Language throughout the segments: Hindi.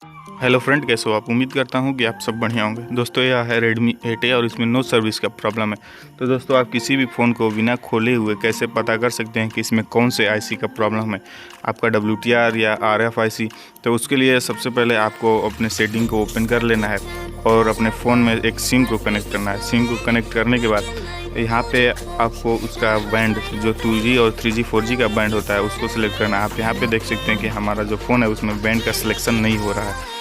हेलो फ्रेंड, कैसे हो आप? उम्मीद करता हूँ कि आप सब बढ़िया होंगे। दोस्तों, यह है Redmi 8A और इसमें नो सर्विस का प्रॉब्लम है। तो दोस्तों, आप किसी भी फ़ोन को बिना खोले हुए कैसे पता कर सकते हैं कि इसमें कौन से आईसी का प्रॉब्लम है, आपका WTR या RFIC। तो उसके लिए सबसे पहले आपको अपने सेटिंग को ओपन कर लेना है और अपने फ़ोन में एक सिम को कनेक्ट करना है। सिम को कनेक्ट करने के बाद यहाँ पे आपको उसका बैंड, जो 2G और 3G 4G का बैंड होता है, उसको सिलेक्ट करना है। आप यहाँ पे देख सकते हैं कि हमारा जो फ़ोन है उसमें बैंड का सिलेक्शन नहीं हो रहा है।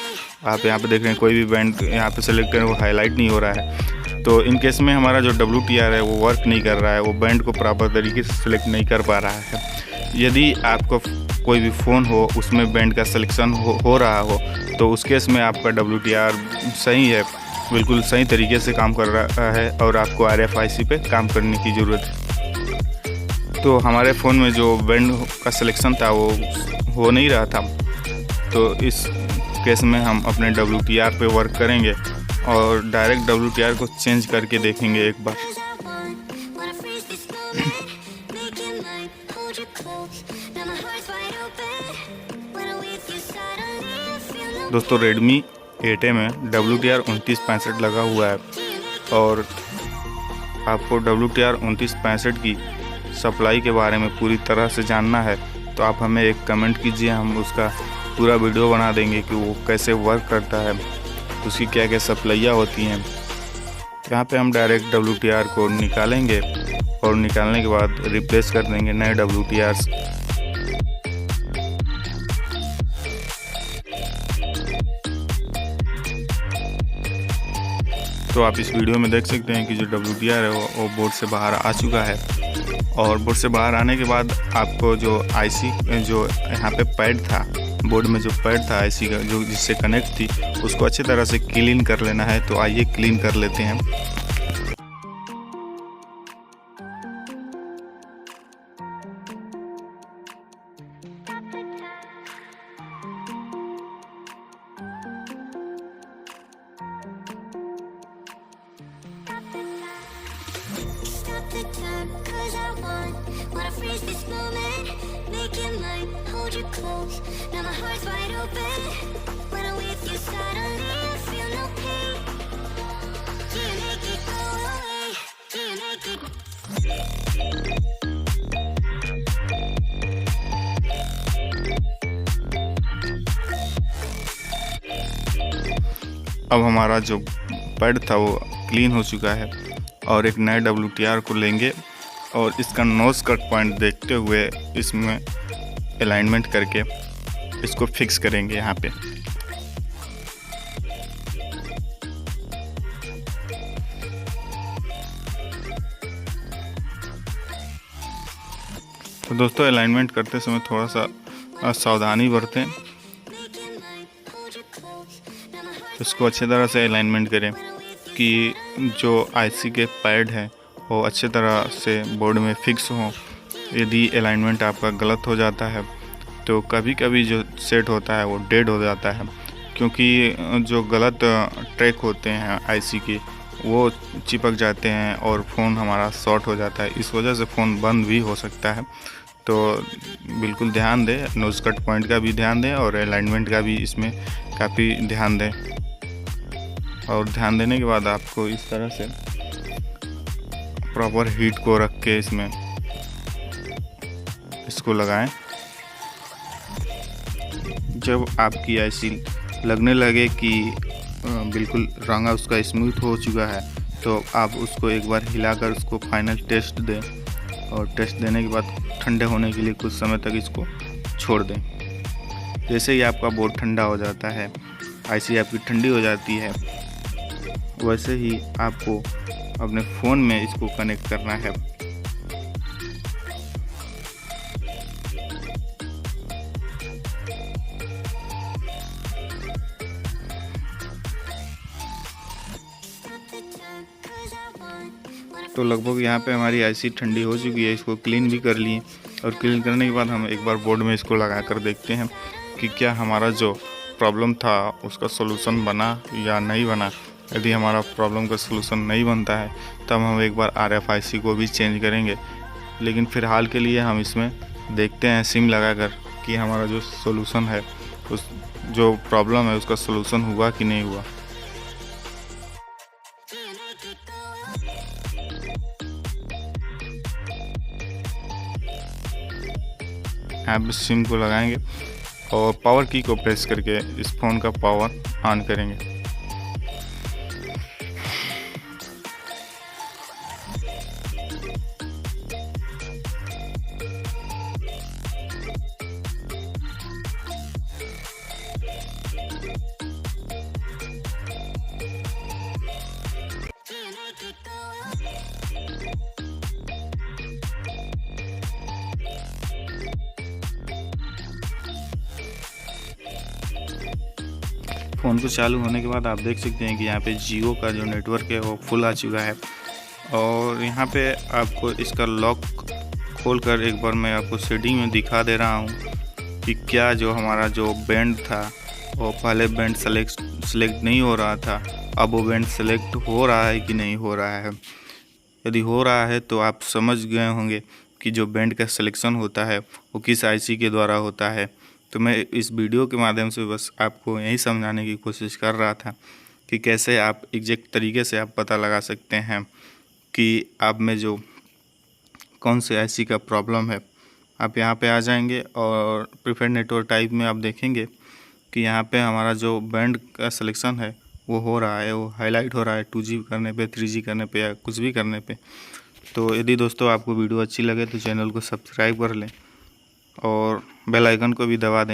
आप यहाँ पे देख रहे हैं कोई भी बैंड यहाँ पे सेलेक्ट करें वो हाईलाइट नहीं हो रहा है। तो इन केस में हमारा जो WTR है वो वर्क नहीं कर रहा है, वो बैंड को प्रॉपर तरीके से सिलेक्ट नहीं कर पा रहा है। यदि आपको कोई भी फ़ोन हो उसमें बैंड का सिलेक्शन हो रहा हो तो उस केस में आपका WTR सही है, बिल्कुल सही तरीके से काम कर रहा है और आपको RFIC पे काम करने की ज़रूरत है। तो हमारे फ़ोन में जो बैंड का सिलेक्शन था वो हो नहीं रहा था, तो इस केस में हम अपने WTR पे वर्क करेंगे और डायरेक्ट WTR को चेंज करके देखेंगे एक बार। दोस्तों, Redmi 8A में WTR 2965 लगा हुआ है और आपको WTR 2965 की सप्लाई के बारे में पूरी तरह से जानना है तो आप हमें एक कमेंट कीजिए, हम उसका पूरा वीडियो बना देंगे कि वो कैसे वर्क करता है, उसकी क्या क्या सप्लाइयाँ होती हैं। यहाँ पे हम डायरेक्ट WTR को निकालेंगे और निकालने के बाद रिप्लेस कर देंगे नए WTRs। तो आप इस वीडियो में देख सकते हैं कि जो WTR है वो बोर्ड से बाहर आ चुका है और बोर्ड से बाहर आने के बाद आपको जो आईसी, जो यहाँ पे पैड था, बोर्ड में जो पैड था आईसी का, जो जिससे कनेक्ट थी, उसको अच्छी तरह से क्लीन कर लेना है। तो आइए क्लीन कर लेते हैं। अब हमारा जो पैड था वो क्लीन हो चुका है और एक नए WTR को लेंगे और इसका नोज कट पॉइंट देखते हुए इसमें अलाइनमेंट करके इसको फिक्स करेंगे यहाँ पे। तो दोस्तों, अलाइनमेंट करते समय थोड़ा सा सावधानी बरतें, इसको अच्छी तरह से अलाइनमेंट करें कि जो आईसी के पैड हैं वो अच्छी तरह से बोर्ड में फिक्स हों। यदि अलाइनमेंट आपका गलत हो जाता है तो कभी कभी जो सेट होता है वो डेड हो जाता है, क्योंकि जो गलत ट्रैक होते हैं आईसी के वो चिपक जाते हैं और फ़ोन हमारा शॉर्ट हो जाता है। इस वजह से फ़ोन बंद भी हो सकता है। तो बिल्कुल ध्यान दें, नोज कट पॉइंट का भी ध्यान दें और अलाइनमेंट का भी इसमें काफ़ी ध्यान दें। और ध्यान देने के बाद आपको इस तरह से प्रॉपर हीट को रख के इसमें इसको लगाएं। जब आपकी आईसी लगने लगे कि बिल्कुल रंग उसका स्मूथ हो चुका है तो आप उसको एक बार हिलाकर उसको फाइनल टेस्ट दें और टेस्ट देने के बाद ठंडे होने के लिए कुछ समय तक इसको छोड़ दें। जैसे ही आपका बोर्ड ठंडा हो जाता है, आईसी आपकी ठंडी हो जाती है, वैसे ही आपको अपने फ़ोन में इसको कनेक्ट करना है। तो लगभग यहाँ पे हमारी आईसी ठंडी हो चुकी है, इसको क्लीन भी कर लिए और क्लीन करने के बाद हम एक बार बोर्ड में इसको लगा कर देखते हैं कि क्या हमारा जो प्रॉब्लम था उसका सलूशन बना या नहीं बना। यदि हमारा प्रॉब्लम का सलूशन नहीं बनता है तब हम एक बार RFIC को भी चेंज करेंगे, लेकिन फ़िलहाल के लिए हम इसमें देखते हैं सिम लगाकर कि हमारा जो सलूशन है उस जो प्रॉब्लम है उसका सलूशन हुआ कि नहीं हुआ। यहाँ पे सिम को लगाएंगे और पावर की को प्रेस करके इस फ़ोन का पावर ऑन करेंगे। फ़ोन को चालू होने के बाद आप देख सकते हैं कि यहाँ पे जियो का जो नेटवर्क है वो फुल आ चुका है। और यहाँ पे आपको इसका लॉक खोलकर एक बार मैं आपको सेटिंग में दिखा दे रहा हूँ कि क्या जो हमारा जो बैंड था वो पहले बैंड सेलेक्ट नहीं हो रहा था, अब वो बैंड सेलेक्ट हो रहा है कि नहीं हो रहा है। यदि हो रहा है तो आप समझ गए होंगे कि जो बैंड का सिलेक्शन होता है वो किस आईसी के द्वारा होता है। तो मैं इस वीडियो के माध्यम से बस आपको यही समझाने की कोशिश कर रहा था कि कैसे आप एग्जैक्ट तरीके से आप पता लगा सकते हैं कि आप में जो कौन से आईसी का प्रॉब्लम है। आप यहाँ पे आ जाएंगे और प्रीफर्ड नेटवर्क टाइप में आप देखेंगे कि यहाँ पे हमारा जो बैंड का सिलेक्शन है वो हो रहा है, वो हाईलाइट हो रहा है 2G करने पे, 3G करने पे या कुछ भी करने पे। तो यदि दोस्तों आपको वीडियो अच्छी लगे तो चैनल को सब्सक्राइब कर लें और बेल आइकन को भी दबा दें।